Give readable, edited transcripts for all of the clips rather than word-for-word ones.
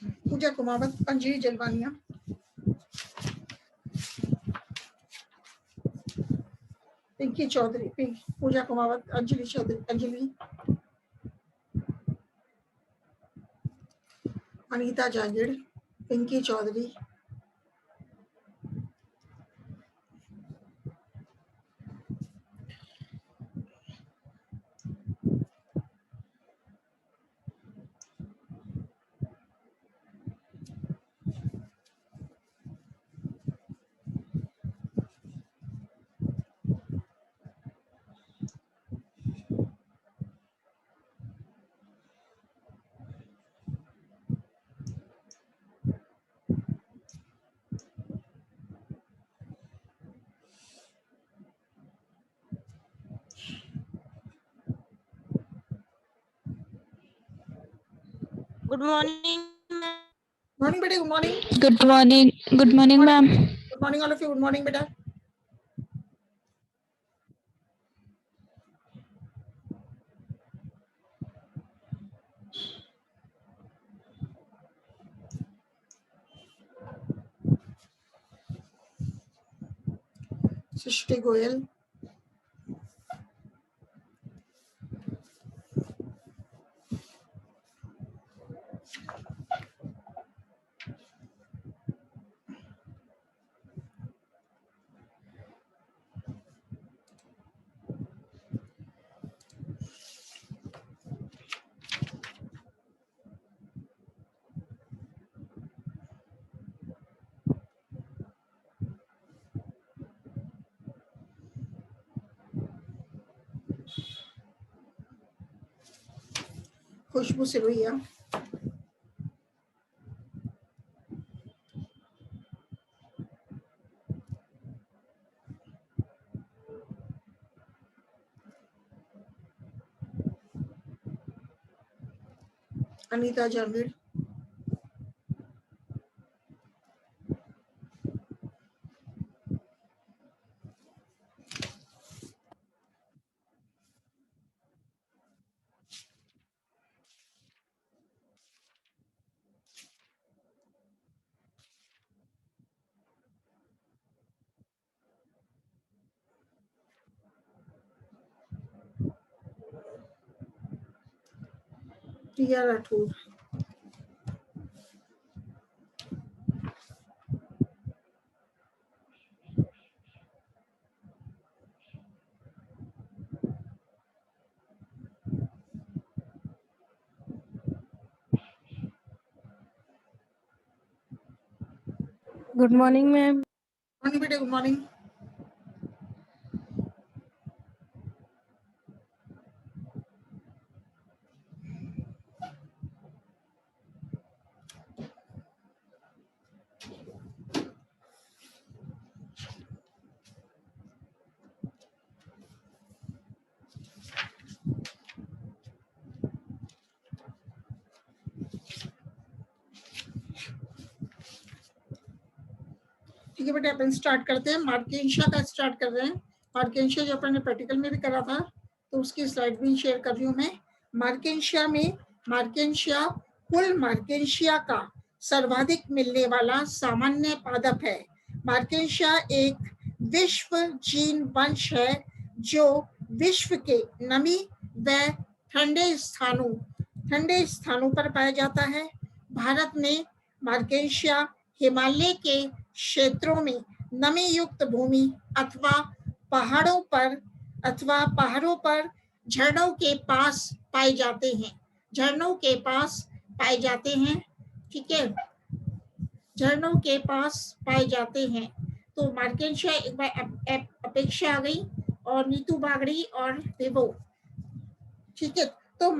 पूजा Kumawat, Anjali Jalwania, Pinki Chaudhary, Pooja Kumawat, Anjali Chaudhary, Anjali, Anita Jangid, Pinki Chaudhary, good morning. Morning बेटे, good morning. Good morning ma'am. Good morning all of you, good morning बेटा। Srishti Goyal, Khushboo Sirohiya, Anita Jangid, Priya Rathore, good morning ma'am. Morning बेटे, good morning. ठीक है बेटे, अपन start करते हैं। मार्केंशिया का स्टार्ट कर रहे हैं। मार्केंशिया जो अपन ने प्रैक्टिकल में भी करा था, तो उसकी स्लाइड भी शेयर कर रही हूँ मैं। मार्केंशिया में, मार्केंशिया कुल मार्केंशिया का सर्वाधिक मिलने वाला सामान्य पादप है। मार्केंशिया एक विश्व जीन वंश है जो विश्व के नमी व ठंडे स्थानों पर पाया जाता है। भारत में मार्केंशिया हिमालय के क्षेत्रों में नमी युक्त भूमि अथवा पहाड़ों पर झरनों के पास पाए जाते हैं। ठीक है, झरनों के पास पाए जाते हैं। तो मार्केंशिया एक बार अपेक्षा आ गई, और नीतू बागड़ी और विभो। ठीक है, तो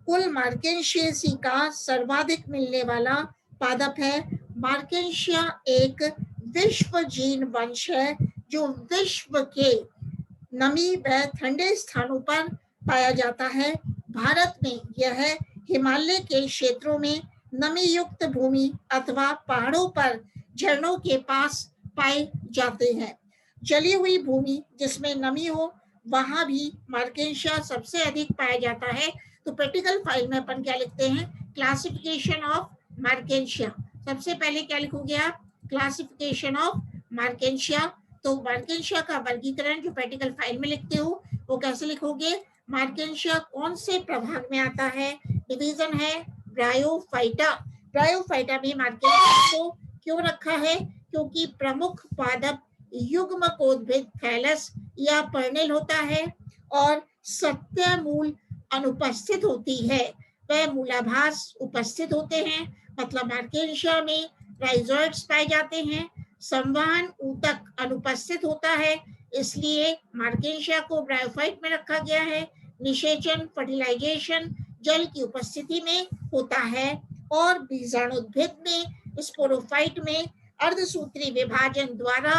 कुल मार्केंशियेसी का सर्वाधिक मिलने वाला पादप है। मार्केंशिया एक विश्व जीन वंश है जो विश्व के नमी व ठंडे स्थानों पर पाया जाता है। भारत में यह हिमालय के क्षेत्रों में नमी युक्त भूमि अथवा पहाड़ों पर झरनों के पास पाए जाते हैं। जली हुई भूमि जिसमें नमी हो, वहां भी मार्केंशिया सबसे अधिक पाया जाता है। तो प्रैक्टिकल फाइल में अपन क्या लिखते हैं क्लासिफिकेशन ऑफ मार्केंशिया। सबसे पहले क्या लिखोगे आप? Classification of marchantia. तो मार्केंशिया का वर्गीकरण जो प्रैक्टिकल फाइल में लिखते हो वो कैसे लिखोगे? मार्केंशिया कौन से प्रभाग में आता है? डिवीजन है ब्रायोफाइटा। ब्रायोफाइटा में मार्केंशिया को क्यों रखा है? क्योंकि प्रमुख पादप युग्मकोद्भिद थैलस या पर्नेल होता है और सत्य मूल अनुपस्थित होती है, वह मूलाभास उपस्थित होते हैं। मतलब मार्केंशिया में राइजोइड्स पाए जाते हैं, संवहन ऊतक अनुपस्थित होता है, इसलिए मार्केंशिया को ब्रायोफाइट में रखा गया है। निषेचन फर्टिलाइजेशन जल की उपस्थिति में होता है और बीजाणुद्भिद में स्पोरोफाइट में अर्धसूत्री विभाजन द्वारा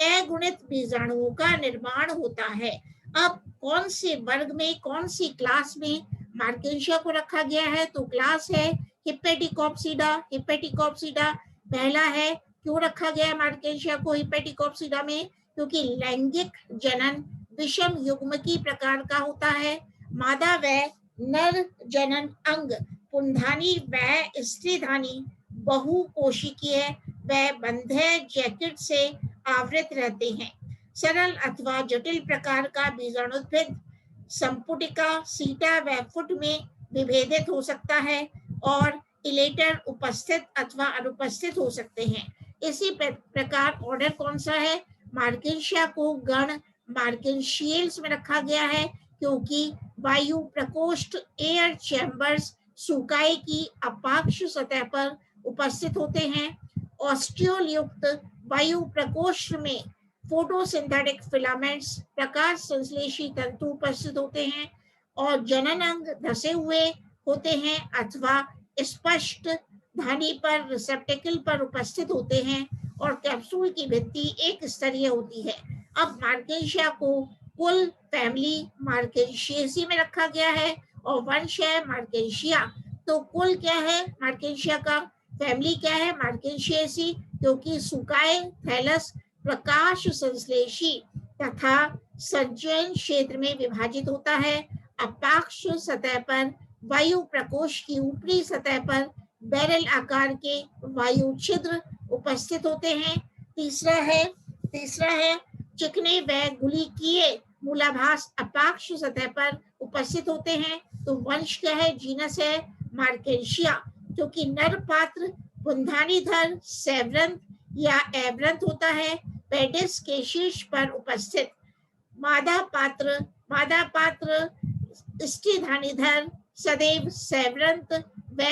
अगुणित बीजाणुओं का निर्माण होता है। अब कौन से वर्ग में, कौन सी क्लास में मार्केंशिया को रखा गया है? तो क्लास है हिपेटिकोप्सिडा। हिपेटिकोप्सिडा पहला है। क्यों रखा गया है मार्केंशिया को हिपेटिकोप्सिडा में? क्योंकि लैंगिक जनन विषम युग्मकी प्रकार का होता है। मादा व नर जनन अंग पुंधानी व स्त्रीधानी बहुकोशिकीय व बंधे जैकेट से आवृत रहते हैं। सरल अथवा जटिल प्रकार का बीजाणुद्भिद संपुटिका, सीटा व फुट में विभेदित हो सकता है और इलेटर उपस्थित अथवा अनुपस्थित हो सकते हैं। इसी प्रकार ऑर्डर कौन सा है? मार्केंशिया को गण मार्केंशियल्स में रखा गया है क्योंकि वायु प्रकोष्ठ एयर चैम्बर्स सुकाई की अपाक्ष सतह पर उपस्थित होते हैं। ऑस्टियोल वायु प्रकोष्ठ में फोटोसिंथेटिक फिलामेंट्स प्रकाश संश्लेषी तंतु उपस्थित होते हैं और जनन अंग धसे हुए होते हैं अथवा स्पष्ट धानी पर रिसेप्टेकल पर उपस्थित होते हैं और कैप्सूल की भित्ति एक स्तरीय होती है। अब मार्केंशिया को कुल फैमिली मार्केंशियेसी में रखा गया है और वंश है मार्केंशिया। तो कुल क्या है मार्केंशिया का? फैमिली क्या है? मार्केंशियेसी, क्योंकि सुकाए थैलस प्रकाश संश्लेषी तथा संचयन क्षेत्र में विभाजित होता है। अपाक्ष सतह पर वायु प्रकोष्ठ की ऊपरी सतह पर बैरल आकार के वायु छिद्र उपस्थित होते हैं। तीसरा है चिकने व गुलिकीय मूलाभास अपाक्ष सतह पर उपस्थित होते हैं। तो वंश क्या है? जीनस है मार्केंशिया, क्योंकि नर पात्र कुंधानीधर सेवरंत या एवरंत होता है, पेडिस के शीर्ष पर उपस्थित। मादा पात्र स्त्रीधानीधर सदैव सेवरंत व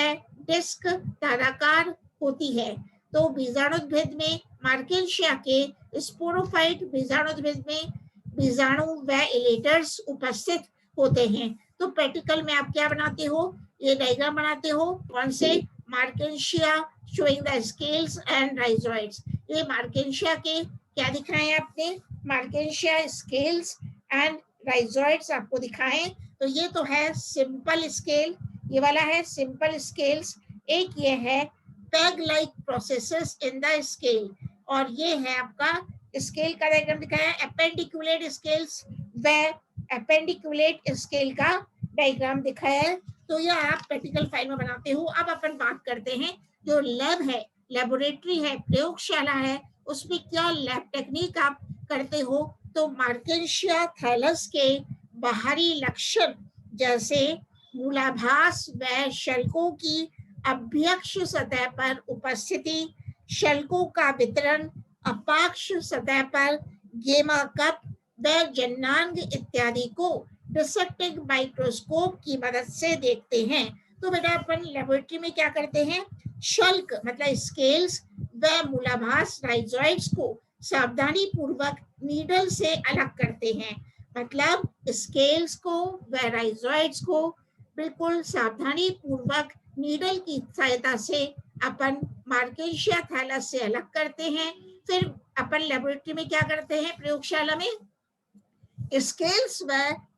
डिस्क ताराकार होती है। तो बीजाणुद्भिद में मार्केंशिया के स्पोरोफाइट बीजाणुद्भिद में बीजाणु व इलेटर्स उपस्थित होते हैं। तो प्रैक्टिकल में आप क्या बनाते हो? ये डायग्राम बनाते हो। कौन से? Marchantia showing the scales and rhizoids. ये मार्केंशिया के क्या दिखाए हैं आपने? मार्केंशिया स्केल्स एंड राइजोइड्स आपको दिखाएं। तो ये तो है सिंपल स्केल, ये वाला है सिंपल स्केल्स। एक ये है peg like processes in the scale और ये है आपका स्केल का डायग्राम दिखाया है। एपेंडिकुलेट स्केल्स व एपेंडिकुलेट स्केल का डायग्राम दिखाया है। तो यह आप प्रैक्टिकल फाइल में बनाते हो। अब अपन बात करते हैं जो लैब है, लेबोरेटरी है, प्रयोगशाला है, उसमें क्या लैब टेक्निक आप करते हो? तो मार्केंशिया थैलस के बाहरी लक्षण जैसे मूलाभास व शल्कों की अभ्यक्ष सतह पर उपस्थिति, शल्कों का वितरण, अपाक्ष सतह पर गेमा कप व जन्नांग इत्यादि को डिसेक्टिंग माइक्रोस्कोप की मदद से देखते हैं। तो बेटा अपन लेबोरेटरी में क्या करते हैं? शल्क मतलब स्केल्स व मूलाभास राइजोइड्स को सावधानी पूर्वक नीडल से अलग करते हैं। मतलब स्केल्स को व राइजोइड्स को बिल्कुल सावधानी पूर्वक नीडल की सहायता से अपन मार्केंशिया थैलस से अलग करते हैं। फिर अपन लेबोरेटरी में क्या करते हैं? प्रयोगशाला में स्केल्स व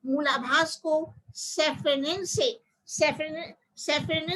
मूलाभास को सेफ्रेनिन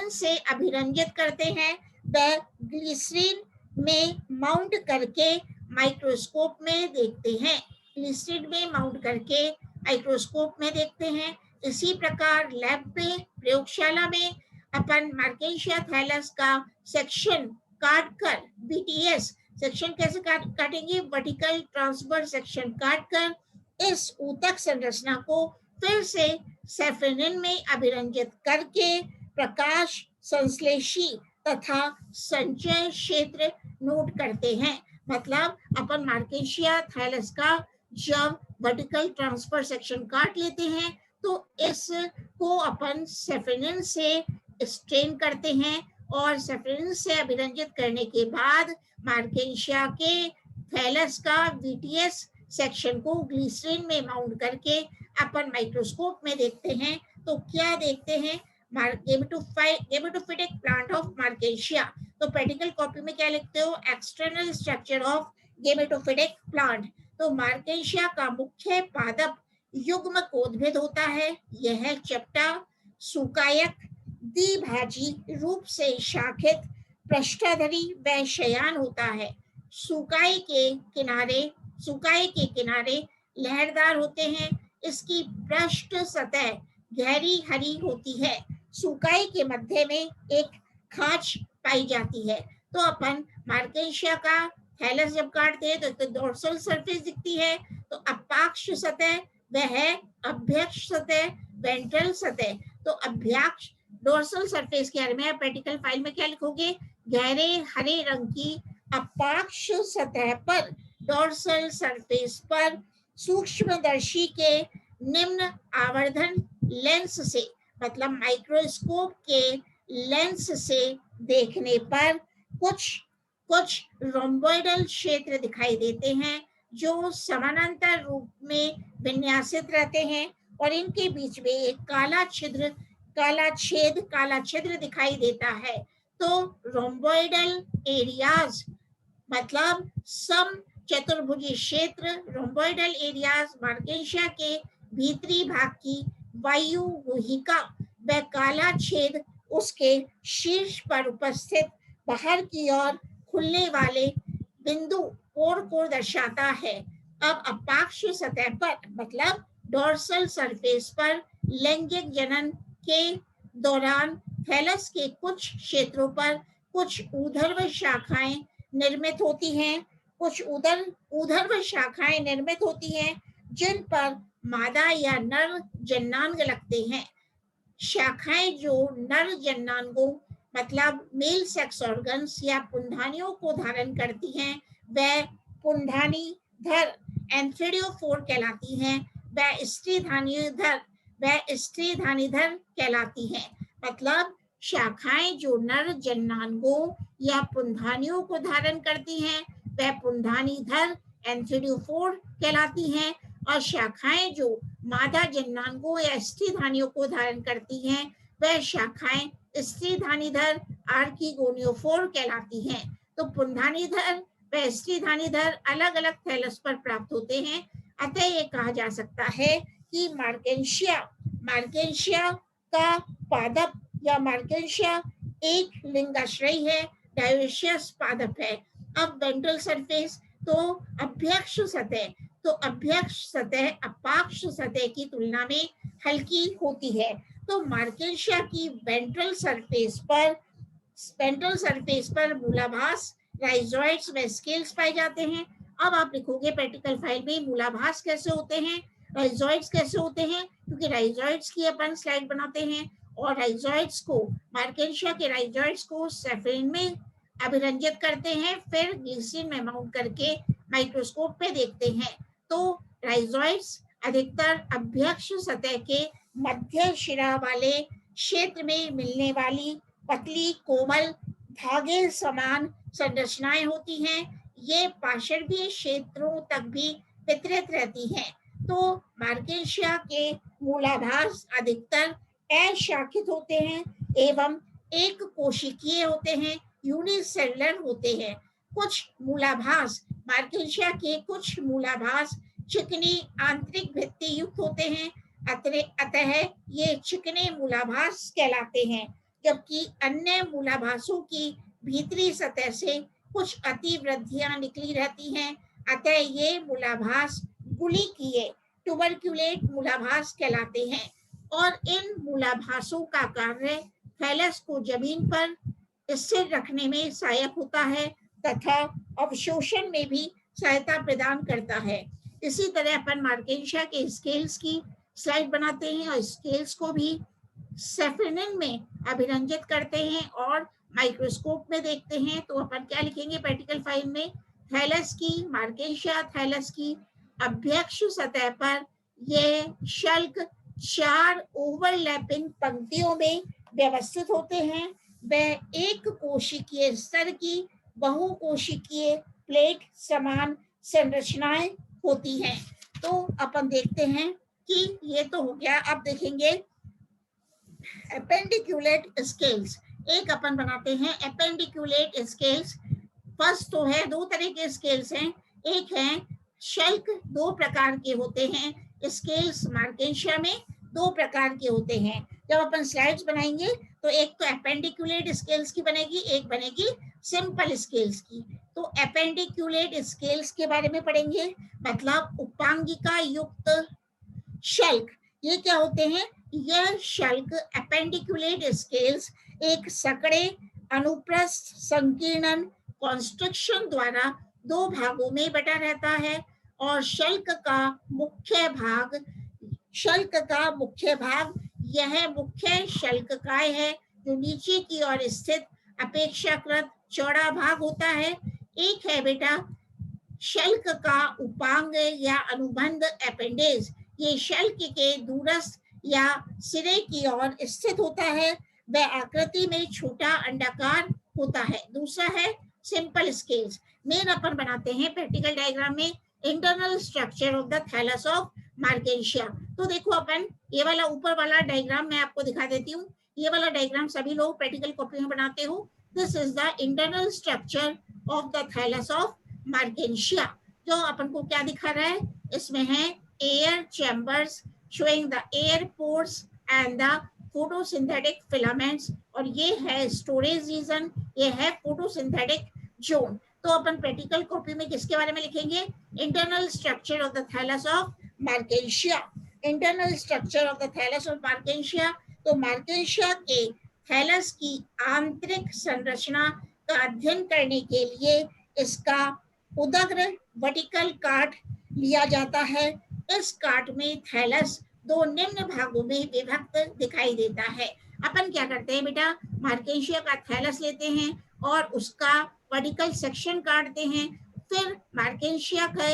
से अभिरंजित करते हैं व ग्लिसरीन में माउंट करके माइक्रोस्कोप में देखते हैं। ग्लिसरीन में माउंट करके माइक्रोस्कोप में देखते हैं। इसी प्रकार लैब में प्रयोगशाला में अपन मार्केंशिया थैलस का सेक्शन काट कर, BTS सेक्शन कैसे काटेंगे, वर्टिकल ट्रांसवर्स सेक्शन काट कर इस ऊतक संरचना को फिर से सेफेनिन में अभिरंजित करके प्रकाश संश्लेषी तथा संचय क्षेत्र नोट करते हैं। मतलब अपन मार्केंशिया थैलस का जब वर्टिकल ट्रांसफर सेक्शन काट लेते हैं तो इसको अपन सेफेनिन से स्ट्रेन करते हैं और सेफेनिन से अभिरंजित करने के बाद मार्केंशिया के थैलस का VTS सेक्शन को ग्लिसरीन में माउंट करके अपन माइक्रोस्कोप में देखते हैं। तो क्या देखते हैं, गेमेटोफिटिक प्लांट ऑफ मार्केंशिया। तो प्रैक्टिकल कॉपी में क्या लिखते हो, external structure of gametophytic plant. तो मार्केंशिया का मुख्य पादप युग्म कोद्भिद होता है। यह चपटा, सुकायक, द्विभाजी रूप से शाखित, पृष्ठाधरी व शयान होता है। सुकाई के किनारे लहरदार होते हैं। इसकी पृष्ठ सतह गहरी हरी होती है। सुकाई के मध्य में एक खांच पाई जाती है। तो अपन मार्केंशिया का थैलस जब काटते हैं तो डोर्सल सरफेस दिखती है, तो अपाक्ष सतह वह है अभ्यक्ष सतह, वेंट्रल सतह। तो अभ्यक्ष डोर्सल सरफेस के बारे में प्रैक्टिकल फाइल में क्या लिखोगे, गहरे हरे रंग की अपाक्ष सतह पर डोर्सल सरफेस पर सूक्ष्मदर्शी के निम्न आवर्धन लेंस से, मतलब माइक्रोस्कोप के लेंस से देखने पर कुछ रोम्बोइडल क्षेत्र दिखाई देते हैं जो समानांतर रूप में विन्यासित रहते हैं और इनके बीच में एक काला छिद्र दिखाई देता है। तो रोम्बोइडल एरियाज मतलब सम चतुर्भुजी क्षेत्र, रोम्बोइडल एरियाज मार्केंशिया के भीतरी भाग की वायु गुहिका व काला छेद उसके शीर्ष पर उपस्थित बाहर की ओर खुलने वाले बिंदु पोर को दर्शाता है। अब अपाक्ष सतह पर मतलब डोर्सल सरफेस पर लैंगिक जनन के दौरान थैलस के कुछ क्षेत्रों पर कुछ ऊर्ध्व शाखाएं निर्मित होती हैं, जिन पर मादा या नर जन्नांग लगते हैं। शाखाएं जो नर जन्नांगों मतलब मेल सेक्स ऑर्गन्स या पुंधानियों को धारण करती हैं वह पुंधानीधर एंथ्रेडियोफोर कहलाती हैं, वह स्त्रीधानीधर कहलाती हैं। मतलब शाखाएं जो नर जन्नांगों या पुंधानियों को धारण करती हैं वह पुंधानीधर एंथ्रेडियोफोर कहलाती हैं और शाखाएं जो मादा जन्नांगों या स्त्रीधानियों को धारण करती हैं वह शाखाएं स्त्रीधानीधर आर्किगोनियोफोर कहलाती हैं। तो पुंधानीधर व स्त्रीधानीधर अलग अलग थैलस पर प्राप्त होते हैं। अतः ये कहा जा सकता है कि मार्केंशिया का पादप या मार्केंशिया एक लिंगाश्रयी है, डायोशियस पादप है। अब वेंट्रल सरफेस, तो अभ्यक्ष सतह अपाक्ष सतह की तुलना में हल्की होती है। तो मार्केंशिया की वेंट्रल सरफेस पर मूलाभास, राइजोइड्स व स्केल्स पाए जाते हैं। अब आप लिखोगे प्रैक्टिकल फाइल में मूलाभास कैसे होते हैं, राइजोइड्स कैसे होते हैं, क्योंकि राइजोइड्स की अपन स्लाइड बनाते हैं और राइजोइड्स को मार्केंशिया के राइजोइड्स को सेफेनिन में अभिरंजित करते हैं, फिर ग्लिसरीन में माउंट करके माइक्रोस्कोप पे देखते हैं। तो राइजोइड्स अधिकतर अभ्यक्ष सतह के मध्य शिरा वाले क्षेत्र में मिलने वाली पतली कोमल धागे समान संरचनाएं होती हैं। ये पार्श्वीय क्षेत्रों तक भी वितरित रहती हैं। तो मार्केंशिया के मूलाभास अधिकतर अशाखित होते हैं एवं एक कोशिकीय होते हैं, यूनिसेलुलर होते हैं। मार्केंशिया के कुछ मूलाभास चिकनी आंतरिक भित्ति युक्त होते हैं, अतः ये चिकने मूलाभास कहलाते हैं, जबकि अन्य मूलाभासों की भीतरी सतह से कुछ अतिवृद्धियां निकली रहती हैं, अतः ये मूलाभास गुलिकीय ट्यूबरक्युलेट मूलाभास कहलाते हैं। और इन मूलाभासों का कार्य थैलस को जमीन पर स्थिर रखने में सहायक होता है तथा अवशोषण में भी सहायता प्रदान करता है। इसी तरह अपन मार्केंशिया के स्केल्स की स्लाइड बनाते हैं और स्केल्स को भी सेफेनिन में अभिरंजित करते हैं और माइक्रोस्कोप में देखते हैं। तो अपन क्या लिखेंगे प्रैक्टिकल फाइल में, थैलस की, मार्केंशिया थैलस की अभ्यक्ष सतह पर ये शल्क 4 ओवरलैपिंग पंक्तियों में व्यवस्थित होते हैं। वह एक कोशिकीय स्तर की बहुकोशिकीय प्लेट समान संरचनाएं होती हैं। तो अपन देखते हैं कि ये तो हो गया। अब देखेंगे एपेंडिकुलेट स्केल्स। एक अपन बनाते हैं एपेंडिकुलेट स्केल्स। फर्स्ट तो है, दो तरह के स्केल्स हैं। एक है शल्क, दो प्रकार के होते हैं स्केल्स मार्केंशिया में, दो प्रकार के होते हैं। जब अपन स्लाइड्स बनाएंगे तो एक तो एपेंडिकुलेट स्केल्स की बनेगी, एक बनेगी सिंपल स्केल्स की। तो एपेंडिकुलेट स्केल्स के बारे में पढ़ेंगे, मतलब उपांगिका युक्त शल्क। ये क्या होते हैं? यह शल्क एपेंडिकुलेट स्केल्स एक सकड़े अनुप्रस्थ संकीर्णन कॉन्स्ट्रक्शन द्वारा दो भागों में बटा रहता है और शल्क का मुख्य भाग यह मुख्य शल्ककाय है जो नीचे की ओर स्थित अपेक्षाकृत चौड़ा भाग होता है। एक है बेटा शल्क का उपांग या अनुबंध एपेंडेज। ये शल्क के दूरस्थ या सिरे की ओर स्थित होता है। वह आकृति में छोटा अंडाकार होता है। दूसरा है सिंपल स्केल्स। मेन अपन बनाते हैं प्रैक्टिकल डायग्राम में internal structure of the thallus of marchantia. तो देखो अपन ये वाला ऊपर वाला डायग्राम मैं आपको दिखा देती हूँ। ये वाला डायग्राम सभी लोग प्रैक्टिकल कॉपी में बनाते हो। This is the internal structure of the thallus of marchantia. जो अपन को क्या दिखा रहा है, इसमें है air chambers showing the air pores and the photosynthetic filaments, और ये है स्टोरेज रीजन, ये है फोटोसिंथेटिक जोन। तो अपन प्रैक्टिकल कॉपी में किसके बारे में लिखेंगे? Internal structure of the thallus of marchantia. Internal structure of the thallus of marchantia. तो मार्केंशिया के थैलस की आंतरिक संरचना का अध्ययन करने के लिए इसका उदग्र वर्टिकल काट लिया जाता है। इस काट में थैलस दो निम्न भागों में विभक्त दिखाई देता है। अपन क्या करते हैं बेटा, मार्केंशिया का थैलस लेते हैं और उसका वर्टिकल सेक्शन काटते हैं। फिर मार्केंशिया का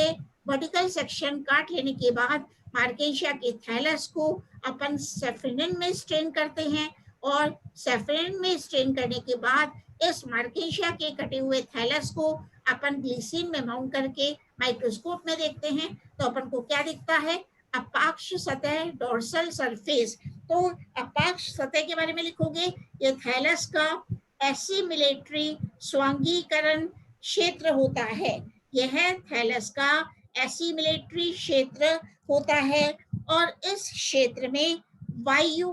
वर्टिकल सेक्शन काट लेने के बाद मार्केंशिया के थैलस को अपन सेफेनिन में स्ट्रेन करते हैं और सेफेनिन में स्ट्रेन करने के बाद इस मार्केंशिया के कटे हुए थैलस को अपन ग्लिसरीन में माउंट करके माइक्रोस्कोप में देखते हैं। तो अपन को क्या दिखता है? अपाक्ष सतह, डोर्सल सरफेस। तो अपाक्ष सतह के बारे में लिखोगे, ये थैलस का एसिमिलेटरी स्वांगीकरण क्षेत्र होता है। यह थैलस का एसिमिलेटरी क्षेत्र होता है और इस क्षेत्र में वायु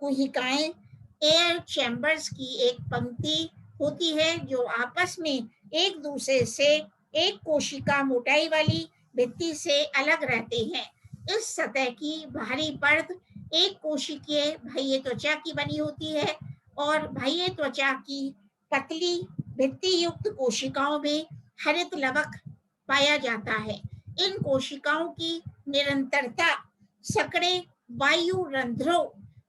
गुहिकाएं एयर चैम्बर्स की एक पंक्ति होती है जो आपस में एक दूसरे से एक कोशिका मोटाई वाली भित्ति से अलग रहते हैं। इस सतह की बाहरी परत एक कोशिकीय बाह्य त्वचा की बनी होती है और बाह्य त्वचा की पतली भित्ति युक्त कोशिकाओं में हरित लवक पाया जाता है। इन कोशिकाओं की निरंतरता सकड़े वायु रंध्रों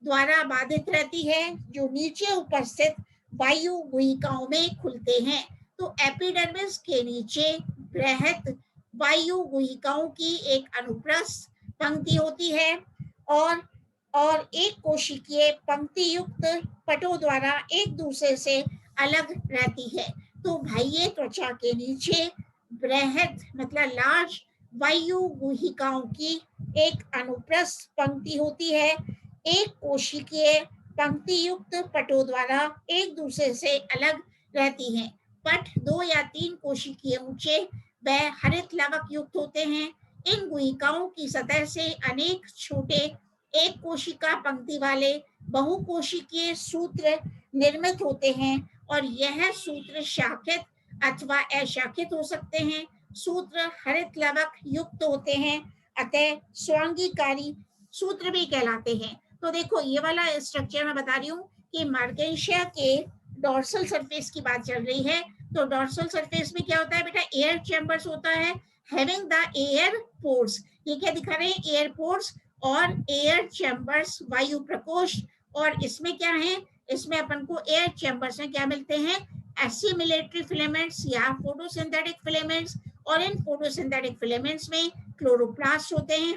द्वारा बाधित रहती है जो नीचे उपस्थित वायु गुहिकाओं में खुलते हैं। तो एपिडर्मिस के नीचे बृहत वायु गुहिकाओं की एक अनुप्रस्थ पंक्ति होती है और एक कोशिकीय पंक्ति युक्त पटों द्वारा एक दूसरे से अलग रहती है। तो बाह्य त्वचा के नीचे बृहत मतलब लार्ज वायु गुहिकाओं की एक अनुप्रस्थ पंक्ति होती है। एक कोशिकीय पंक्ति युक्त पटों द्वारा एक दूसरे से अलग रहती हैं। पट 2 या 3 कोशिकीय ऊंचे व हरित लवक युक्त होते हैं। इन गुहिकाओं की सतह से अनेक छोटे एक कोशिका पंक्ति वाले बहुकोशिकीय सूत्र निर्मित होते हैं और यह सूत्र शाखित अथवा अशाखित हो सकते हैं। सूत्र हरित लवक युक्त होते हैं, अतः स्वांगीकारी सूत्र भी कहलाते हैं। तो देखो ये वाला स्ट्रक्चर मैं बता रही हूँ कि मार्केंशिया के डॉर्सल सरफेस की बात चल रही है। तो डॉर्सल सरफेस में क्या होता है बेटा, एयर चैम्बर्स होता है, हैविंग द एयर पोर्स। ये क्या दिखा रहे हैं, एयर पोर्स और एयर चैम्बर्स, वायु प्रकोष्ठ। और इसमें क्या है, इसमें अपन को एयर चैम्बर्स में क्या मिलते हैं, एसिमिलेटरी फिलामेंट्स या फोटोसिंथेटिक फिलामेंट्स। और इन फोटोसिंथेटिक फिलामेंट्स में क्लोरोप्लास्ट होते हैं,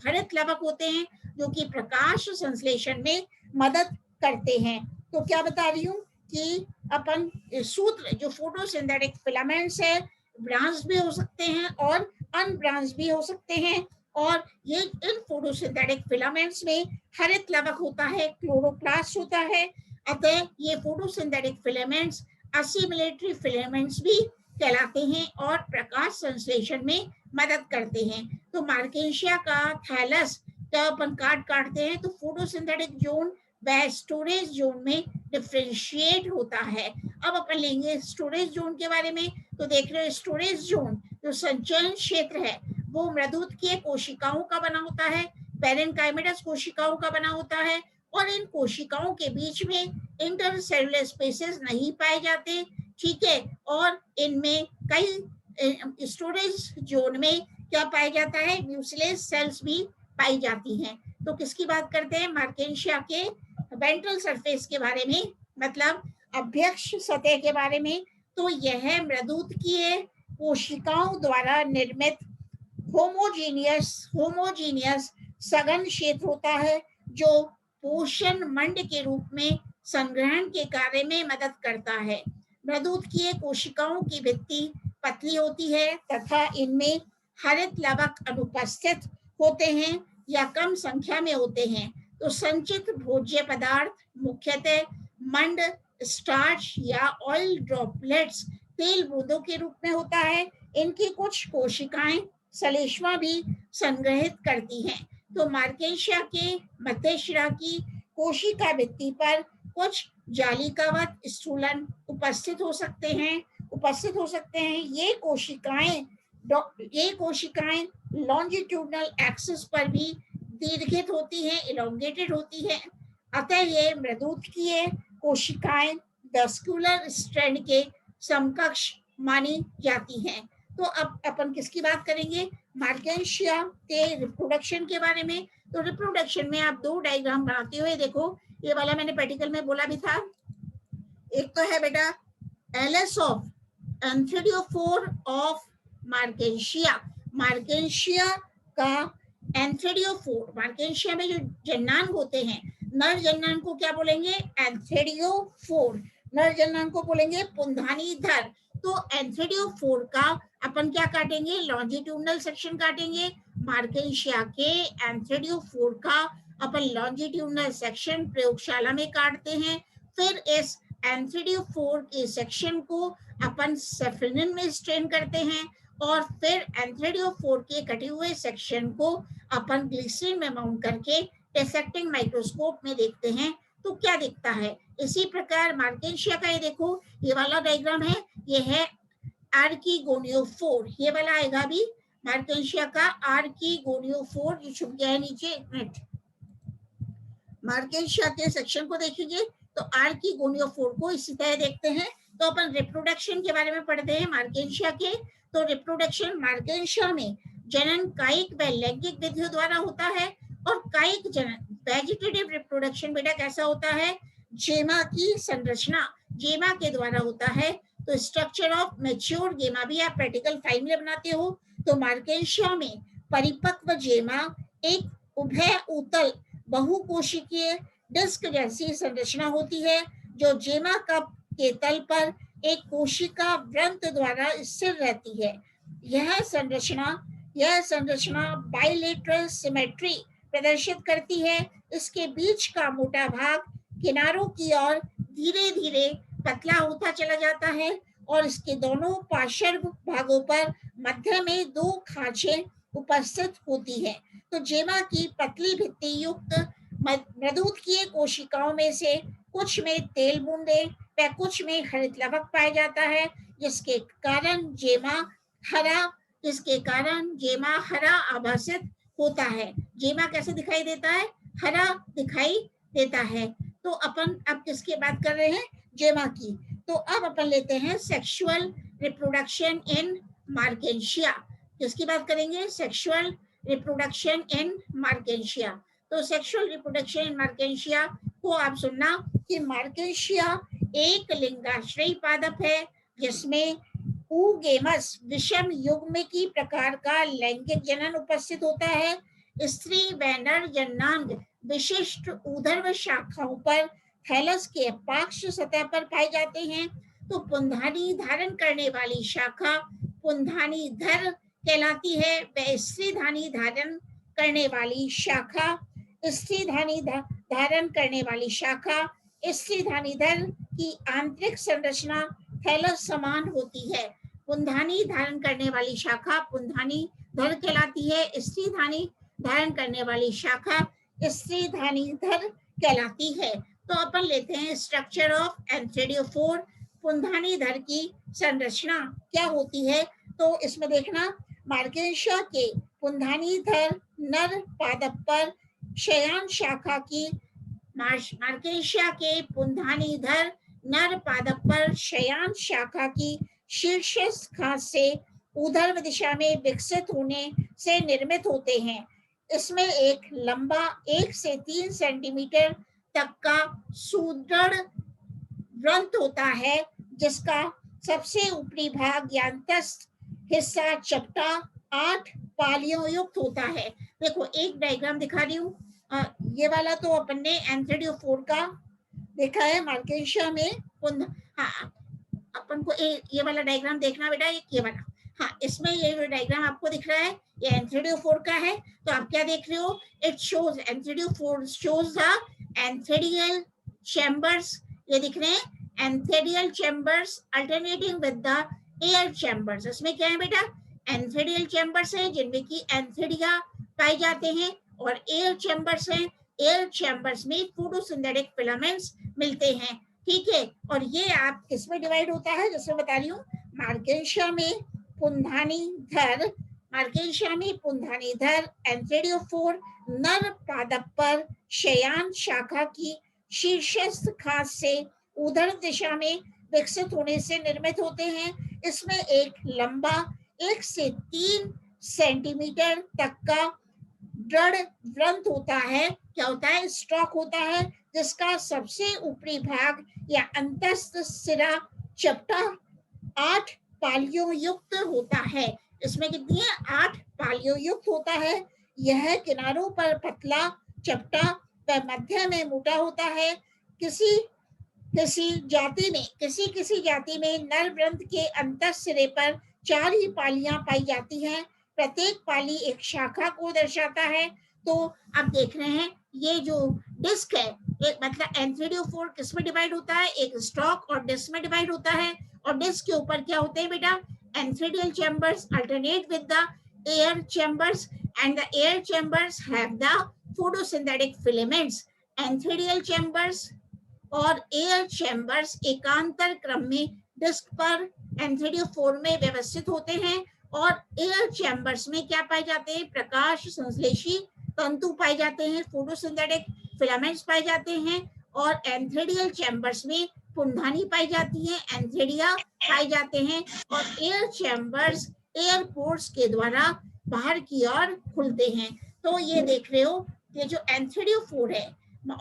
हरित लवक होते हैं, जो कि प्रकाश संश्लेषण में मदद करते हैं। तो क्या बता रही हूँ कि अपन सूत्र जो फोटोसिंथेटिक फिलामेंट्स है, ब्रांच भी हो सकते हैं और अनब्रांच भी हो सकते हैं। और ये इन फोटोसिंथेटिक फिलामेंट्स में हरित लवक होता है, क्लोरोप्लास्ट होता है। अतः ये फोटोसिंथेटिक फिलामेंट्स असिमिलेटरी फिलामेंट्स भी कहलाते हैं और प्रकाश संश्लेषण में मदद करते हैं। तो मार्केंशिया का थैलस जब अपन काटते हैं तो फोटोसिंथेटिक जोन वह स्टोरेज जोन में डिफरेंशिएट होता है। अब अपन लेंगे स्टोरेज जोन के बारे में। तो देख रहे हो स्टोरेज जोन जो संचयन क्षेत्र है वो मृदुत्कीय कोशिकाओं का बना होता है, पेरेन्काइमेटस कोशिकाओं का बना होता है। और इन कोशिकाओं के बीच में इंटरसेलुलर स्पेसेस नहीं पाए जाते, ठीक है। और इनमें कई स्टोरेज जोन में क्या पाया जाता है, म्यूसिलेज सेल्स भी पाई जाती हैं। तो किसकी बात करते हैं, मार्केंशिया के वेंट्रल सरफेस के बारे में, मतलब अभ्यक्ष सतह के बारे में। तो यह मृदुत्कीय कोशिकाओं द्वारा निर्मित होमोजीनियस सघन क्षेत्र होता है, जो पोषण मंड के रूप में संग्रहण के कार्य में मदद करता है। मृदुत्कीय कोशिकाओं की भित्ति पतली होती है तथा इनमें हरित लवक अनुपस्थित होते हैं या कम संख्या में होते हैं। तो संचित भोज्य पदार्थ मुख्यतः मंड, स्टार्च या ऑयल ड्रॉपलेट्स, तेल बूंदों के रूप में होता है। इनकी कुछ कोशिकाएं श्लेष्मा भी संग्रहित करती हैं। तो मार्केंशिया के मध्य शिरा की कोशिका भित्ति पर कुछ जालिकावत स्थूलन उपस्थित हो सकते हैं। ये कोशिकाएं लॉन्जिट्यूडनल एक्सिस पर भी दीर्घित होती हैं, इलोंगेटेड होती हैं। अतः ये मृदुत्कीय कोशिकाएं वेस्कुलर स्ट्रैंड के समकक्ष मानी जाती हैं। तो अब अपन किसकी बात करेंगे, मार्केंशिया के रिप्रोडक्शन के बारे में। तो रिप्रोडक्शन में आप दो डायग्राम बनाते हुए देखो, ये वाला मैंने प्रैक्टिकल में बोला भी था। एक तो है बेटा LS of antheridiophore of marchantia. Marchantia का एंथ्रेडियोफोर, मार्केंशिया में जो जन्नांग होते हैं, नर जन्नांग को क्या बोलेंगे, एंथ्रेडियोफोर। नर जन्नांग को बोलेंगे पुंधानीधर। तो एंथ्रेडियोफोर का अपन क्या काटेंगे, लॉन्जिट्यूडनल सेक्शन काटेंगे। मार्केंशिया के एंथ्रेडियोफोर का अपन लॉन्जिट्यूडनल सेक्शन प्रयोगशाला में काटते हैं। फिर इस एंथ्रेडियोफोर के सेक्शन को अपन सेफ्रेनिन में स्ट्रेन करते हैं और फिर एंथ्रेडियोफोर के कटे हुए सेक्शन को अपन ग्लिसरीन में माउंट करके डिसेक्टिंग माइक्रोस्कोप में देखते हैं तो क्या दिखता है। इसी प्रकार मार्केंशिया का ये देखो, ये वाला डायग्राम है, ये है आर्किगोनियोफोर, ये वाला आएगा भी मार्केंशिया का आर्किगोनियोफोर, जो छुप गया है नीचे। एक मिनट, मार्केंशिया के सेक्शन को देखेंगे तो आर्किगोनियोफोर को इसी तरह देखते हैं। तो अपन रिप्रोडक्शन के बारे में पढ़ते हैं मार्केंशिया के। तो रिप्रोडक्शन मार्केंशिया में जनन कायिक व लैंगिक विधियों द्वारा होता है। और कायिक जनन, वेजिटेटिव रिप्रोडक्शन बेटा कैसा होता है, जेमा की संरचना जेमा के द्वारा होता है। तो स्ट्रक्चर ऑफ मैच्योर गेमा भी आप प्रैक्टिकल फाइल में बनाते हो। तो मार्केंशिया में परिपक्व जेमा एक उभय ऊतल बहुकोशिकीय डिस्क जैसी संरचना होती है, जो जेमा कप के तल पर एक कोशिका वृंत द्वारा स्थिर रहती है। यह संरचना बाइलेटरल सिमेट्री प्रदर्शित करती है। इसके बीच का मोटा भाग किनारों की ओर धीरे धीरे पतला होता चला जाता है और इसके दोनों पार्श्व भागों पर मध्य में दो खांचे उपस्थित होती है। तो जेमा की पतली भित्ति युक्त मृदुत्कीय कोशिकाओं में से कुछ में तेल बूंदे व कुछ में हरित लवक पाया जाता है, जिसके कारण जेमा हरा आभासित होता है। जेमा कैसे दिखाई देता है, हरा दिखाई देता है। तो अपन अब किसकी बात कर रहे हैं? जेमा की। तो अब अपन लेते हैं सेक्सुअल रिप्रोडक्शन इन मार्केंशिया। किसकी बात करेंगे? Sexual reproduction in Marchantia. तो सेक्सुअल रिप्रोडक्शन इन मार्केंशिया को आप सुनना कि मार्केंशिया एक लिंगाश्रयी पादप है जिसमें oogamous विषम युग्म की प्रकार का लैंगिक जनन उपस्थित होता है। स्त्री व नर जननांग विशिष्ट ऊर्ध्व शाखाओं पर थैलस के अपाक्ष सतह पर पाए जाते हैं। तो पुंधानी धारण करने वाली शाखा पुंधानी धर कहलाती है। व स्त्रीधानी धारण करने वाली शाखा स्त्रीधानी धारण करने वाली शाखा स्त्रीधानी धर की आंतरिक संरचना थैलस समान होती है। पुंधानी धारण करने वाली शाखा पुंधानी धर कहलाती है। स्त्रीधानी धारण करने वाली शाखा स्त्रीधानी धर कहलाती है। तो अपन लेते हैं स्ट्रक्चर ऑफ एंथ्रेडियोफोर। पुंधानी धर की संरचना क्या होती है? तो इसमें देखना, मार्केंशिया के पुंधानी धर नर पादप पर शयान शाखा की मार्केंशिया के पुंधानी धर नर पादप पर शयान शाखा की शीर्षस्थ खास से ऊर्ध्व दिशा में विकसित होने से निर्मित होते हैं। इसमें एक लंबा 1 से 3 सेंटीमीटर तक का सुदृढ़ व्रंत होता है जिसका सबसे ऊपरी भाग या अंतस्थ हिस्सा चपटा 8 पालियों युक्त होता है। देखो एक डायग्राम दिखा रही हूँ। ये वाला तो अपन ने एंथ्रेडियोफोर का देखा है मार्केंशिया में। हाँ, अपन को ये वाला डायग्राम देखना बेटा, ये वाला। हाँ, इसमें ये जो डायग्राम आपको दिख रहा है ये एंथ्रेडियोफोर का है। तो आप क्या देख रहे हो? It shows antheridiophore shows the antheridial chambers. ये दिख रहे हैं antheridial chambers alternating with the air chambers. इसमें क्या है बेटा? एंथ्रेडियल चैम्बर्स है जिनमें की एंथ्रेडिया पाए जाते हैं और एयर चैम्बर्स हैं। एयर चैम्बर्स में फोटोसिंथेटिक फिलामेंट्स मिलते हैं। ठीक है, और ये आप किसमें डिवाइड होता है? जैसे बता रही हूँ, मार्केंशिया में पुंधानी धर, मार्केंशिया में पुंधानी धर एंथ्रेडियोफोर नर पादप पर शयान शाखा की शीर्षस्थ खास से ऊर्ध्व दिशा में विकसित होने से निर्मित होते हैं। इसमें एक लंबा 1 से 3 सेंटीमीटर तक का दृढ़ व्रंत होता है। क्या होता है? स्टॉक होता है जिसका सबसे ऊपरी भाग या अंतस्थ सिरा चपटा 8 पालियों युक्त होता है। इसमें कितनी है? 8 पालियों युक्त होता है। यह किनारों पर पतला चपटा व मध्य में मोटा होता है। किसी जाति में नर व्रंत के अंतस्थ सिरे पर 4 ही पालियां पाई जाती हैं। प्रत्येक पाली एक शाखा को दर्शाता है। तो आप देख रहे हैं ये जो डिस्क है, एक मतलब एंथ्रेडियोफोर किस में डिवाइड होता है? एक स्टॉक और डिस्क में डिवाइड होता है। और डिस्क के ऊपर क्या होते हैं बेटा? Antheridial chambers alternate with the air chambers and the air chambers have the photosynthetic filaments. Antheridial chambers और एयर चैम्बर्स एकांतर क्रम में डिस्क पर एंथ्रेडियोफोर में व्यवस्थित होते हैं। और एयर चैम्बर्स में क्या पाए जाते हैं? प्रकाश संश्लेषी तंतु पाए जाते हैं, फोटोसिंथेटिक फिलामेंट्स पाए जाते हैं। और एंथ्रेडियल चैम्बर्स में पुंधानी पाई जाती है, एंथ्रेडिया पाए जाते हैं। और एयर चैम्बर्स एयर पोर्ट्स के द्वारा बाहर की ओर खुलते हैं। तो ये देख रहे हो, ये जो एंथ्रेडियोफोर है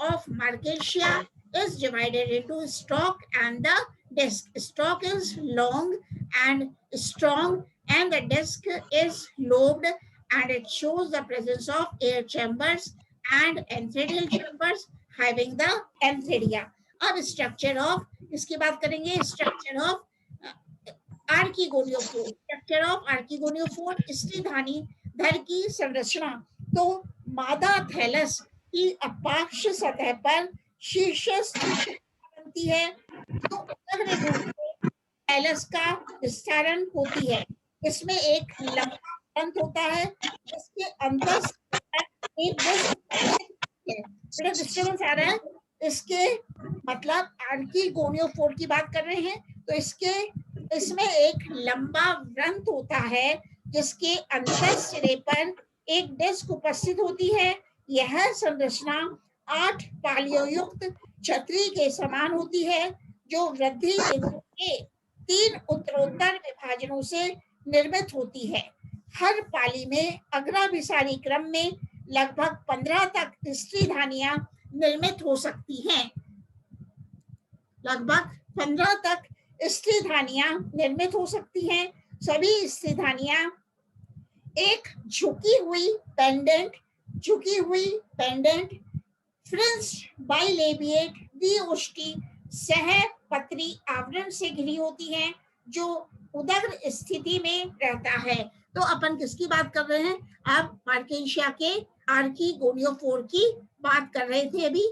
of Marchantia is divided into stalk and the disc. Stalk is long and strong and the disc is lobed and it shows the presence of air chambers and enthedial chambers having the enthedia. अब structure of इसकी बात करेंगे। Structure of archegoniophore. Structure of archegoniophore स्त्रीधानी धर की संरचना। तो मादा थैलस की अपाक्ष सतह पर शीर्षस्थ बनती है। तो अग्र रूप में थैलस का विस्तारण होती है। इसमें एक लंबा ग्रंथ होता है जिसके अंतस्थ एक डिस्टर्बेंस आ रहा है। इसके मतलब आर्किगोनियोफोर की बात कर रहे हैं। तो इसमें एक लंबा व्रंत होता है जिसके अंतस्थ सिरे पर एक डिस्क उपस्थित होती है। यह संरचना 8 पालियों युक्त छतरी के समान होती है, जो वृद्धि लिंगों के 3 उत्तरोत्तर विभाजनों से निर्मित होती है। हर पाली में अग्राभिसारी क्रम में लगभग 15 तक स्त्रीधानियां निर्मित हो सकती हैं। लगभग 15 तक स्त्रीधानियां निर्मित हो सकती हैं। सभी स्त्रीधानियां एक झुकी हुई पेंडेंट फ्रिंज्ड बाइलेबिएट द्विओष्ठी सह पत्री आवरण से घिरी होती हैं, जो उदग्र स्थिति में रहता है। तो अपन किसकी बात कर रहे हैं? आप मार्केंशिया के आर्की गोनियोफोर की बात कर रहे थे अभी।